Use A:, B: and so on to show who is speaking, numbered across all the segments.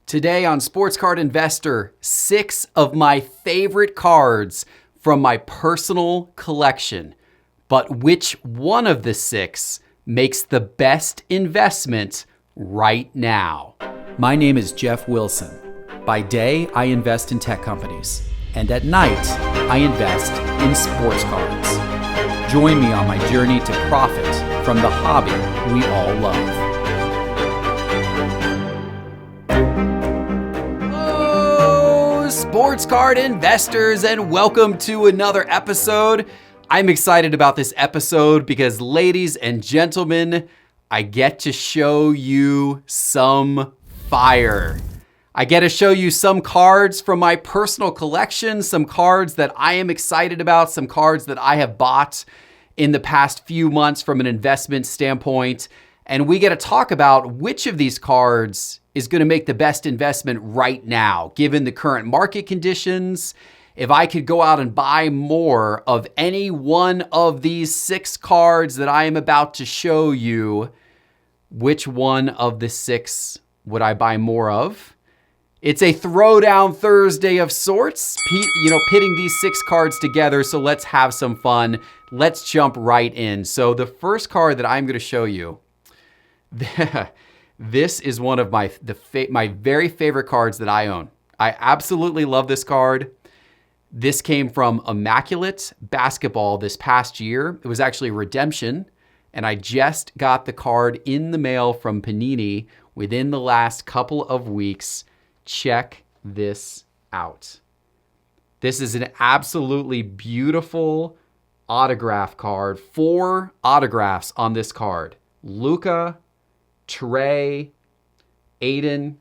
A: Today on Sports Card Investor, 6 of my favorite cards from my personal collection. But which one of the 6 makes the best investment right now?
B: My name is Jeff Wilson. By day, I invest in tech companies. And at night, I invest in sports cards. Join me on my journey to profit from the hobby we all love.
A: Sports card investors, and welcome to another episode. I'm excited about this episode because, ladies and gentlemen, I get to show you some fire. I get to show you some cards from my personal collection, some cards that I am excited about, some cards that I have bought in the past few months from an investment standpoint. And we get to talk about which of these cards is going to make the best investment right now, given the current market conditions. If I could go out and buy more of any one of these 6 cards that I am about to show you, which one of the 6 would I buy more of? It's a throwdown Thursday of sorts, pitting these 6 cards together. So let's have some fun. Let's jump right in. So the first card that I'm going to show you, this is one of my very favorite cards that I own. I absolutely love this card. This came from Immaculate Basketball this past year. It was actually a redemption, and I just got the card in the mail from Panini within the last couple of weeks. Check this out. This is an absolutely beautiful autograph card. 4 autographs on this card. Luka, Tre, Aiden,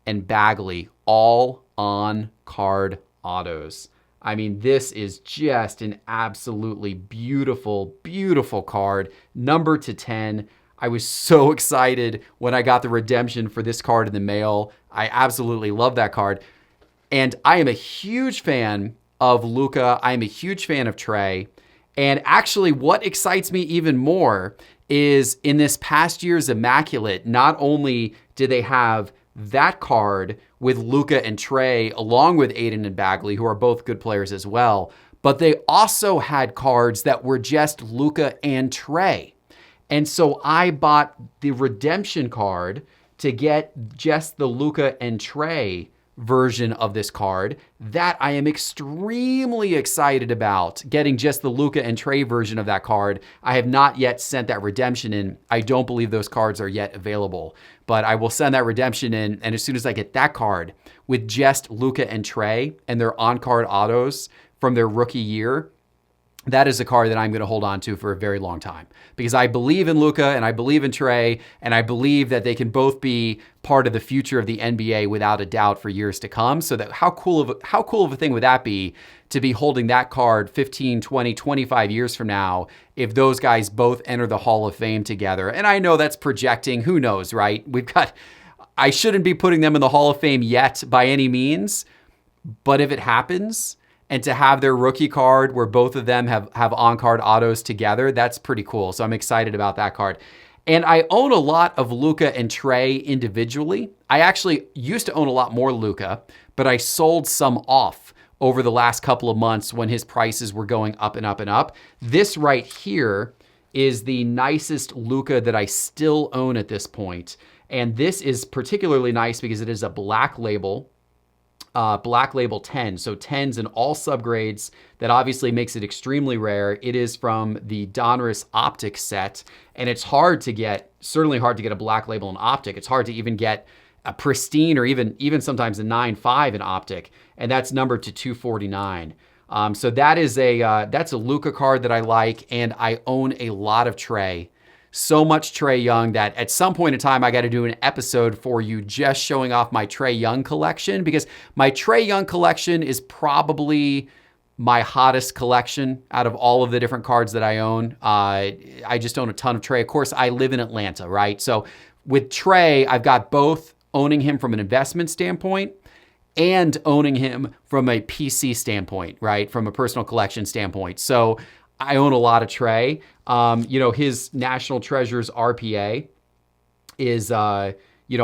A: and Bagley, all on card autos. I mean, this is just an absolutely beautiful, beautiful card. Number to 10. I was so excited when I got the redemption for this card in the mail. I absolutely love that card. And I am a huge fan of Luka. I am a huge fan of Tre. And actually, what excites me even more is in this past year's Immaculate, not only did they have that card with Luka and Tre, along with Aiden and Bagley, who are both good players as well, but they also had cards that were just Luka and Tre. And so I bought the redemption card to get just the Luka and Tre version of this card that I am extremely excited about, getting just the Luka and Tre version of that card. I have not yet sent that redemption in. I don't believe those cards are yet available, but I will send that redemption in. And as soon as I get that card with just Luka and Tre and their on-card autos from their rookie year, that is a card that I'm going to hold on to for a very long time because I believe in Luka and I believe in Tre, and I believe that they can both be part of the future of the NBA without a doubt for years to come. So that how cool of a thing would that be to be holding that card 15, 20, 25 years from now if those guys both enter the Hall of Fame together? And I know that's projecting, who knows, right? I shouldn't be putting them in the Hall of Fame yet by any means, but if it happens, and to have their rookie card where both of them have on-card autos together, that's pretty cool. So I'm excited about that card. And I own a lot of Luka and Tre individually. I actually used to own a lot more Luka, but I sold some off over the last couple of months when his prices were going up and up and up. This right here is the nicest Luka that I still own at this point. And this is particularly nice because it is a black label 10. So 10s in all subgrades. That obviously makes it extremely rare. It is from the Donruss Optic set, and it's certainly hard to get a black label in Optic. It's hard to even get a pristine or even sometimes a 9.5 in Optic, and that's numbered to 249. So that's a Luka card that I like, and I own a lot of Tre. So much Tre Young that at some point in time, I got to do an episode for you just showing off my Tre Young collection, because my Tre Young collection is probably my hottest collection out of all of the different cards that I own. I just own a ton of Tre. Of course, I live in Atlanta, right? So with Tre, I've got both owning him from an investment standpoint and owning him from a PC standpoint, right? From a personal collection standpoint. So I own a lot of Tre. His National Treasures RPA is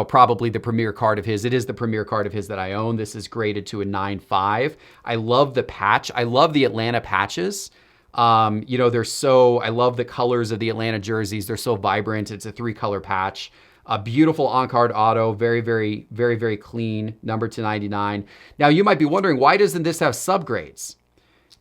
A: probably the premier card of his. It is the premier card of his that I own. This is graded to a 9.5. I love the patch. I love the Atlanta patches. I love the colors of the Atlanta jerseys. They're so vibrant. It's a 3-color patch. A beautiful on-card auto, very, very, very, very clean, number to 99. Now, you might be wondering, why doesn't this have subgrades?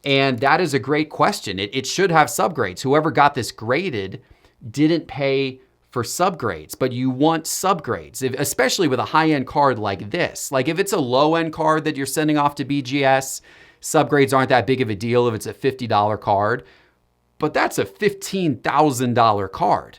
A: And that is a great question. It should have subgrades. Whoever got this graded didn't pay for subgrades, but you want subgrades, especially with a high-end card like this. Like if it's a low-end card that you're sending off to BGS, subgrades aren't that big of a deal if it's a $50 card, but that's a $15,000 card.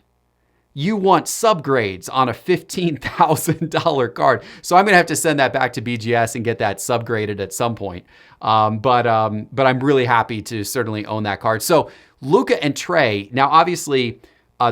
A: You want subgrades on a $15,000 card. So I'm going to have to send that back to BGS and get that subgraded at some point. But I'm really happy to certainly own that card. So Luka and Tre, now obviously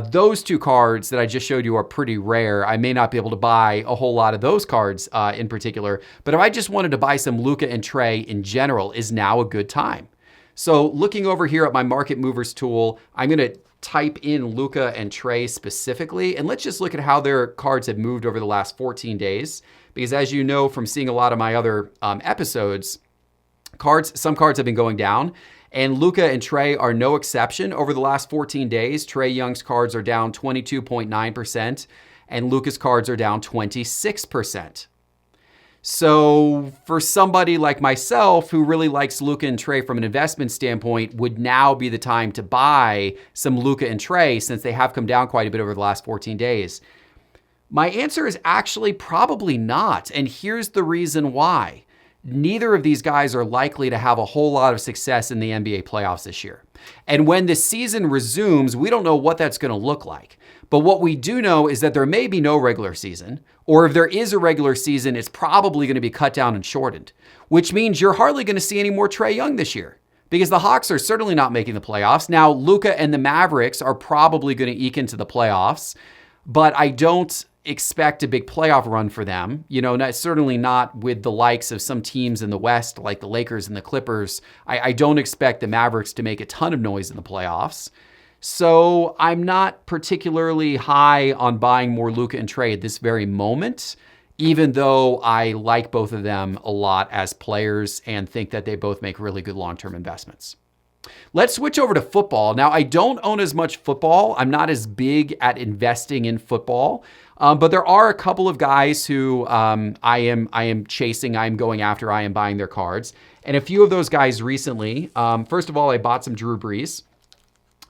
A: those 2 cards that I just showed you are pretty rare. I may not be able to buy a whole lot of those cards in particular, but if I just wanted to buy some Luka and Tre in general, is now a good time. So looking over here at my Market Movers tool, I'm going to type in Luka and Tre specifically, and let's just look at how their cards have moved over the last 14 days. Because as you know from seeing a lot of my other episodes, some cards have been going down, and Luka and Tre are no exception. Over the last 14 days, Tre Young's cards are down 22.9%, and Luka's cards are down 26%. So for somebody like myself who really likes Luka and Tre from an investment standpoint, would now be the time to buy some Luka and Tre since they have come down quite a bit over the last 14 days? My answer is actually probably not. And here's the reason why. Neither of these guys are likely to have a whole lot of success in the NBA playoffs this year. And when the season resumes, we don't know what that's going to look like. But what we do know is that there may be no regular season, or if there is a regular season, it's probably going to be cut down and shortened, which means you're hardly going to see any more Tre Young this year because the Hawks are certainly not making the playoffs. Now, Luka and the Mavericks are probably going to eke into the playoffs, but I don't expect a big playoff run for them. Certainly not with the likes of some teams in the West, like the Lakers and the Clippers. I don't expect the Mavericks to make a ton of noise in the playoffs. So I'm not particularly high on buying more Luka and Tre at this very moment, even though I like both of them a lot as players and think that they both make really good long-term investments. Let's switch over to football. Now, I don't own as much football. I'm not as big at investing in football, but there are a couple of guys who I am chasing, I am going after, I am buying their cards. And a few of those guys recently, first of all, I bought some Drew Brees.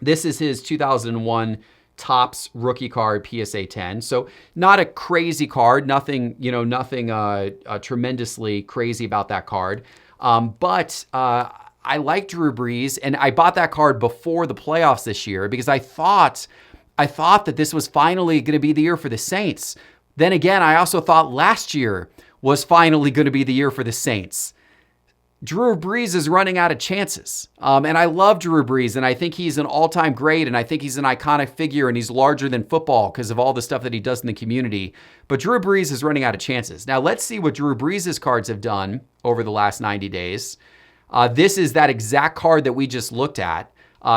A: This is his 2001 Topps rookie card, PSA 10. So not a crazy card, nothing tremendously crazy about that card. But I like Drew Brees, and I bought that card before the playoffs this year because I thought that this was finally going to be the year for the Saints. Then again, I also thought last year was finally going to be the year for the Saints. Drew Brees is running out of chances. And I love Drew Brees, and I think he's an all-time great, and I think he's an iconic figure, and he's larger than football because of all the stuff that he does in the community. But Drew Brees is running out of chances. Now, let's see what Drew Brees' cards have done over the last 90 days. This is that exact card that we just looked at,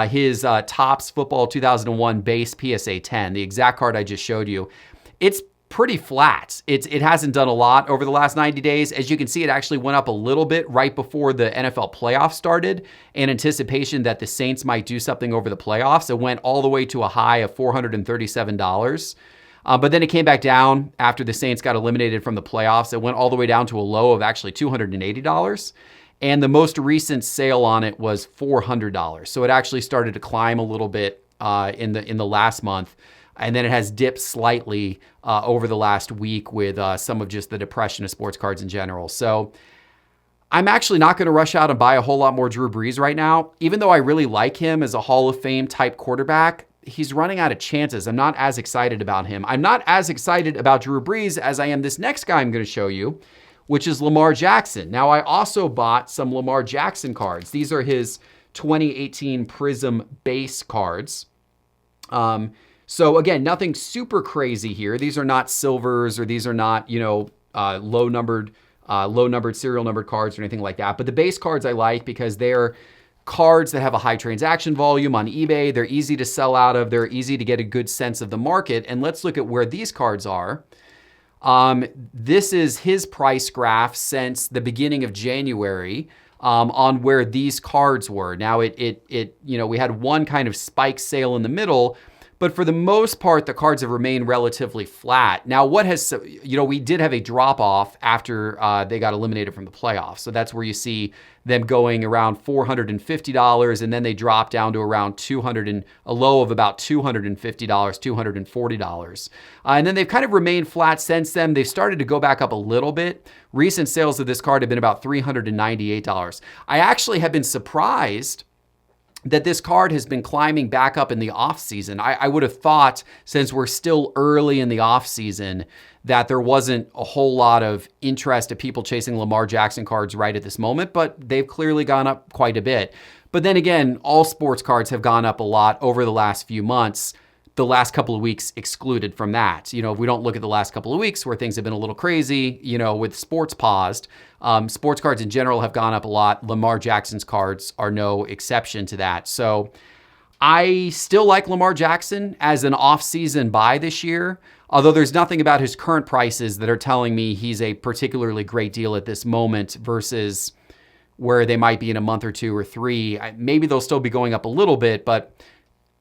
A: his Topps Football 2001 base PSA 10, the exact card I just showed you. It's pretty flat. It hasn't done a lot over the last 90 days. As you can see, it actually went up a little bit right before the NFL playoffs started in anticipation that the Saints might do something over the playoffs. It went all the way to a high of $437. But then it came back down after the Saints got eliminated from the playoffs. It went all the way down to a low of actually $280. And the most recent sale on it was $400. So it actually started to climb a little bit in the last month. And then it has dipped slightly over the last week with some of just the depression of sports cards in general. So I'm actually not going to rush out and buy a whole lot more Drew Brees right now. Even though I really like him as a Hall of Fame type quarterback, he's running out of chances. I'm not as excited about him. I'm not as excited about Drew Brees as I am this next guy I'm going to show you, which is Lamar Jackson. Now, I also bought some Lamar Jackson cards. These are his 2018 Prism base cards. So again, nothing super crazy here. These are not silvers, or these are not, low numbered serial numbered cards or anything like that. But the base cards I like because they're cards that have a high transaction volume on eBay. They're easy to sell out of. They're easy to get a good sense of the market. And let's look at where these cards are. This is his price graph since the beginning of January on where these cards were. Now, we had one kind of spike sale in the middle, but for the most part, the cards have remained relatively flat. Now, we did have a drop off after they got eliminated from the playoffs. So that's where you see them going around $450, and then they drop down to around a low of about $250, $240. And then they've kind of remained flat since then. They've started to go back up a little bit. Recent sales of this card have been about $398. I actually have been surprised that this card has been climbing back up in the off season. I would have thought, since we're still early in the off season, that there wasn't a whole lot of interest of people chasing Lamar Jackson cards right at this moment, but they've clearly gone up quite a bit. But then again, all sports cards have gone up a lot over the last few months, the last couple of weeks excluded from that. If we don't look at the last couple of weeks where things have been a little crazy, with sports paused, sports cards in general have gone up a lot. Lamar Jackson's cards are no exception to that. So I still like Lamar Jackson as an off-season buy this year, although there's nothing about his current prices that are telling me he's a particularly great deal at this moment versus where they might be in a month or two or three. Maybe they'll still be going up a little bit, but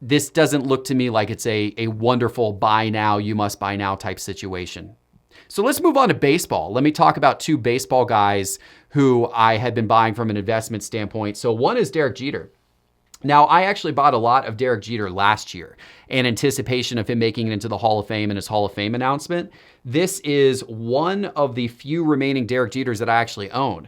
A: this doesn't look to me like it's a wonderful buy now, you must buy now type situation. So let's move on to baseball. Let me talk about two baseball guys who I had been buying from an investment standpoint. So one is Derek Jeter. Now, I actually bought a lot of Derek Jeter last year in anticipation of him making it into the Hall of Fame and his Hall of Fame announcement. This is one of the few remaining Derek Jeters that I actually own.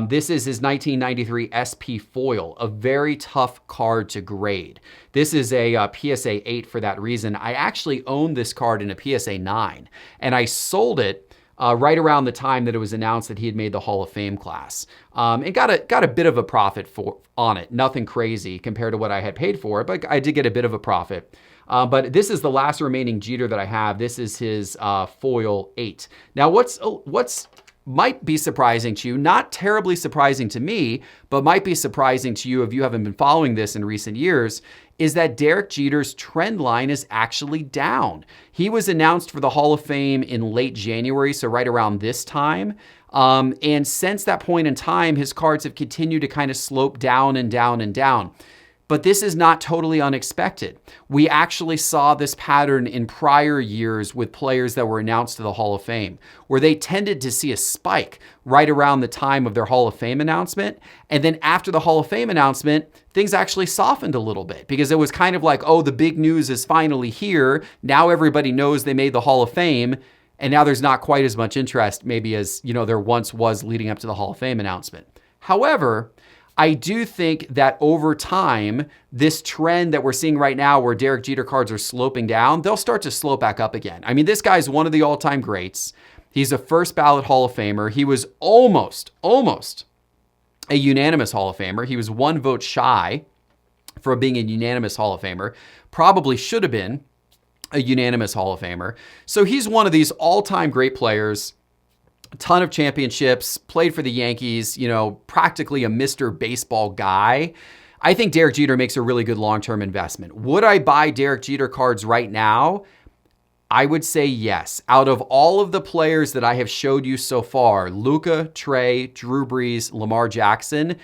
A: This is his 1993 SP foil, a very tough card to grade. This is a PSA 8 for that reason. I actually owned this card in a PSA 9, and I sold it right around the time that it was announced that he had made the Hall of Fame class. And got a bit of a profit on it. Nothing crazy compared to what I had paid for it, but I did get a bit of a profit. But this is the last remaining Jeter that I have. This is his foil 8. Now, what's might be surprising to you, not terribly surprising to me, but might be surprising to you if you haven't been following this in recent years, is that Derek Jeter's trend line is actually down. He was announced for the Hall of Fame in late January, so right around this time. And since that point in time, his cards have continued to kind of slope down and down and down. But this is not totally unexpected. We actually saw this pattern in prior years with players that were announced to the Hall of Fame, where they tended to see a spike right around the time of their Hall of Fame announcement. And then after the Hall of Fame announcement, things actually softened a little bit because it was kind of like, oh, the big news is finally here. Now everybody knows they made the Hall of Fame. And now there's not quite as much interest maybe as, there once was leading up to the Hall of Fame announcement. However, I do think that over time, this trend that we're seeing right now where Derek Jeter cards are sloping down, they'll start to slope back up again. I mean, this guy's one of the all-time greats. He's a first ballot Hall of Famer. He was almost a unanimous Hall of Famer. He was one vote shy from being a unanimous Hall of Famer. Probably should have been a unanimous Hall of Famer. So he's one of these all-time great players. A ton of championships, played for the Yankees, practically a Mr. Baseball guy. I think Derek Jeter makes a really good long-term investment. Would I buy Derek Jeter cards right now? I would say yes. Out of all of the players that I have showed you so far, Luka, Tre, Drew Brees, Lamar Jackson,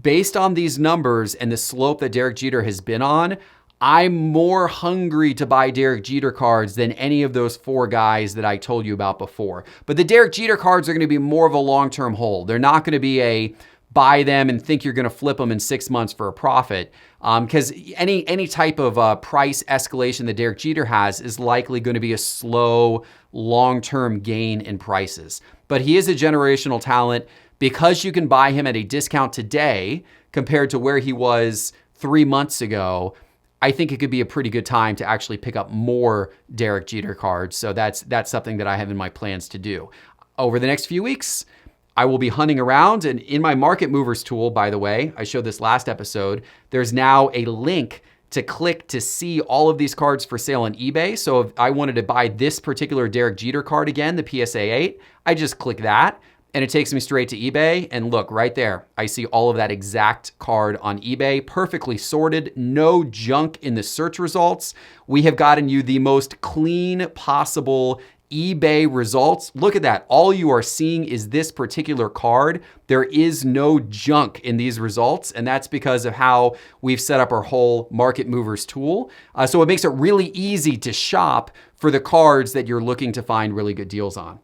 A: based on these numbers and the slope that Derek Jeter has been on, I'm more hungry to buy Derek Jeter cards than any of those four guys that I told you about before. But the Derek Jeter cards are going to be more of a long-term hold. They're not going to be a buy them and think you're going to flip them in 6 months for a profit. Because any type of price escalation that Derek Jeter has is likely going to be a slow, long-term gain in prices. But he is a generational talent. Because you can buy him at a discount today compared to where he was 3 months ago, I think it could be a pretty good time to actually pick up more Derek Jeter cards. So that's something that I have in my plans to do. Over the next few weeks, I will be hunting around. And in my Market Movers tool, by the way, I showed this last episode, there's now a link to click to see all of these cards for sale on eBay. So if I wanted to buy this particular Derek Jeter card again, the PSA 8, I just click that. And it takes me straight to eBay. And look, right there, I see all of that exact card on eBay, perfectly sorted, no junk in the search results. We have gotten you the most clean possible eBay results, look at that. All you are seeing is this particular card. There is no junk in these results, and that's because of how we've set up our whole Market Movers tool. So it makes it really easy to shop for the cards that you're looking to find really good deals on.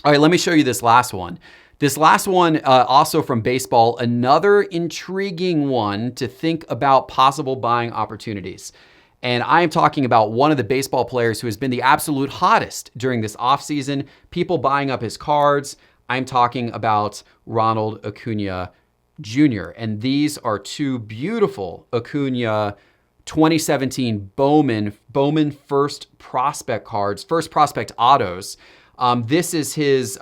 A: All right, let me show you this last one. This last one, also from baseball, another intriguing one to think about possible buying opportunities. And I am talking about one of the baseball players who has been the absolute hottest during this offseason, people buying up his cards. I'm talking about Ronald Acuna Jr. And these are two beautiful Acuna 2017 Bowman First Prospect cards, First Prospect autos. This is his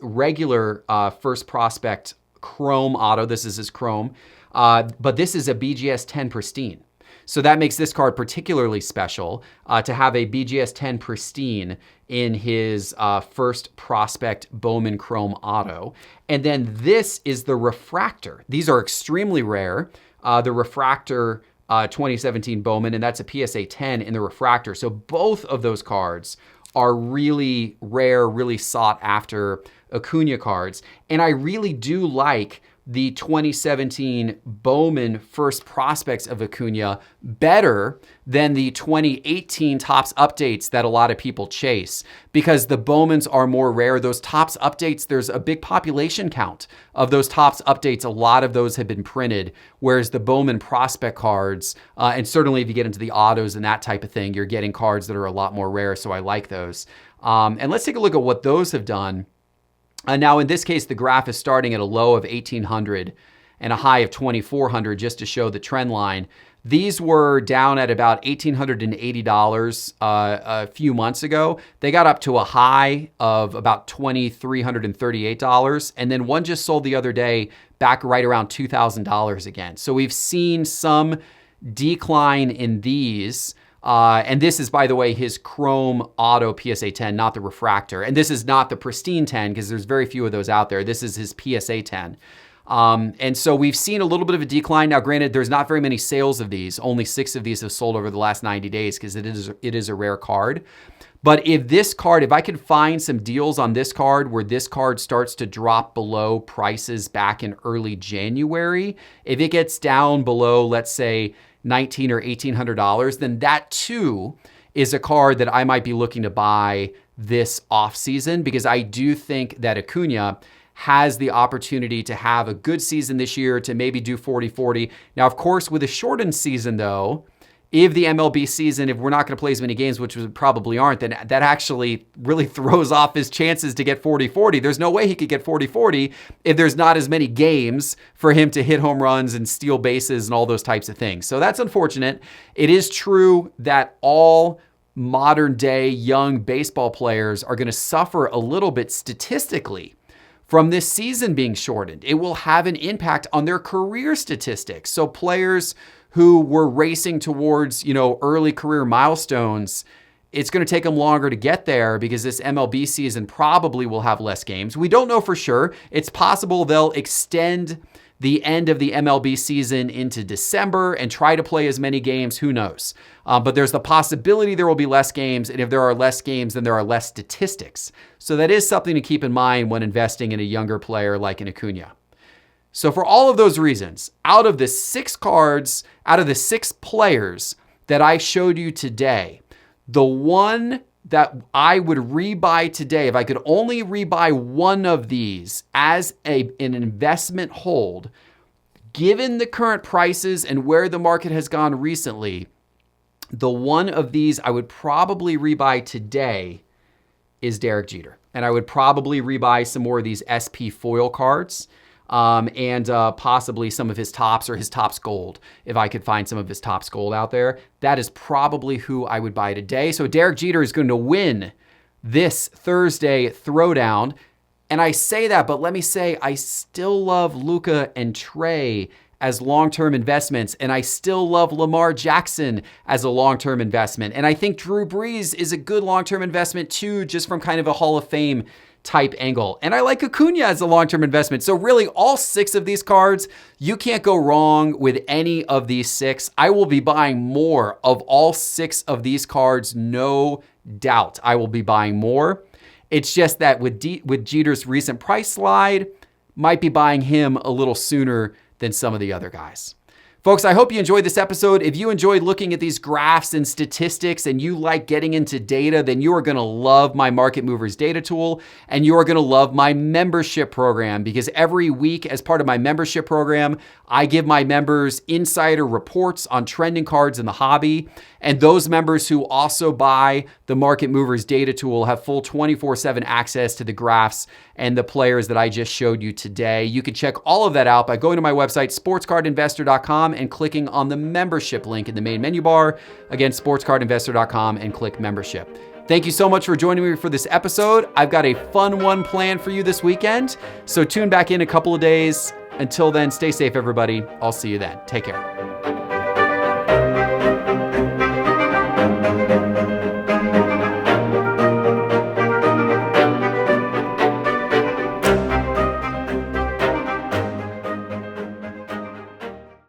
A: regular First Prospect Chrome auto. This is his Chrome, but this is a BGS 10 Pristine. So that makes this card particularly special to have a BGS 10 Pristine in his First Prospect Bowman Chrome auto. And then this is the Refractor. These are extremely rare. The Refractor 2017 Bowman, and that's a PSA 10 in the Refractor. So both of those cards are really rare, really sought after Acuna cards. And I really do like the 2017 Bowman First Prospects of Acuna better than the 2018 Topps updates that a lot of people chase, because the Bowmans are more rare. Those Topps updates, there's a big population count of those Topps updates. A lot of those have been printed, whereas the Bowman Prospect cards, and certainly if you get into the autos and that type of thing, you're getting cards that are a lot more rare, so I like those. And let's take a look at what those have done. Now, in this case, the graph is starting at a low of 1,800 and a high of 2,400 just to show the trend line. These were down at about $1,880 a few months ago. They got up to a high of about $2,338. And then one just sold the other day back right around $2,000 again. So we've seen some decline in these. And this is, by the way, his Chrome Auto PSA 10, not the Refractor. And this is not the Pristine 10 because there's very few of those out there. This is his PSA 10. And so we've seen a little bit of a decline. Now, granted, there's not very many sales of these. Only 6 of these have sold over the last 90 days because it is a rare card. But if I could find some deals on this card where this card starts to drop below prices back in early January, if it gets down below, let's say, $1,900 or $1,800, then that too is a card that I might be looking to buy this offseason, because I do think that Acuna has the opportunity to have a good season this year, to maybe do 40-40. Now, of course, with a shortened season though, if the MLB season, if we're not going to play as many games, which we probably aren't, then that actually really throws off his chances to get 40-40. There's no way he could get 40-40 if there's not as many games for him to hit home runs and steal bases and all those types of things. So that's unfortunate. It is true that all modern day young baseball players are going to suffer a little bit statistically from this season being shortened. It will have an impact on their career statistics. So players who were racing towards, early career milestones, it's going to take them longer to get there because this MLB season probably will have less games. We don't know for sure. It's possible they'll extend the end of the MLB season into December and try to play as many games. Who knows? But there's the possibility there will be less games. And if there are less games, then there are less statistics. So that is something to keep in mind when investing in a younger player like an Acuna. So for all of those reasons, out of the 6 players that I showed you today, the one that I would rebuy today, if I could only rebuy one of these as an investment hold, given the current prices and where the market has gone recently, the one of these I would probably rebuy today is Derek Jeter. And I would probably rebuy some more of these SP foil cards. And possibly some of his Topps or his Topps Gold, if I could find some of his Topps Gold out there. That is probably who I would buy today. So Derek Jeter is going to win this Thursday throwdown. And I say that, but let me say, I still love Luka and Tre as long-term investments, and I still love Lamar Jackson as a long-term investment. And I think Drew Brees is a good long-term investment too, just from kind of a Hall of Fame type angle. And I like Acuna as a long-term investment. So really all 6 of these cards, you can't go wrong with any of these 6. I will be buying more of all 6 of these cards, no doubt I will be buying more. It's just that with Jeter's recent price slide, might be buying him a little sooner than some of the other guys. Folks, I hope you enjoyed this episode. If you enjoyed looking at these graphs and statistics and you like getting into data, then you are going to love my Market Movers data tool, and you are going to love my membership program, because every week as part of my membership program, I give my members insider reports on trending cards in the hobby. And those members who also buy the Market Movers data tool have full 24/7 access to the graphs and the players that I just showed you today. You can check all of that out by going to my website, sportscardinvestor.com, and clicking on the membership link in the main menu bar. Again, sportscardinvestor.com, and click membership. Thank you so much for joining me for this episode. I've got a fun one planned for you this weekend, so tune back in a couple of days. Until then, stay safe, everybody. I'll see you then. Take care.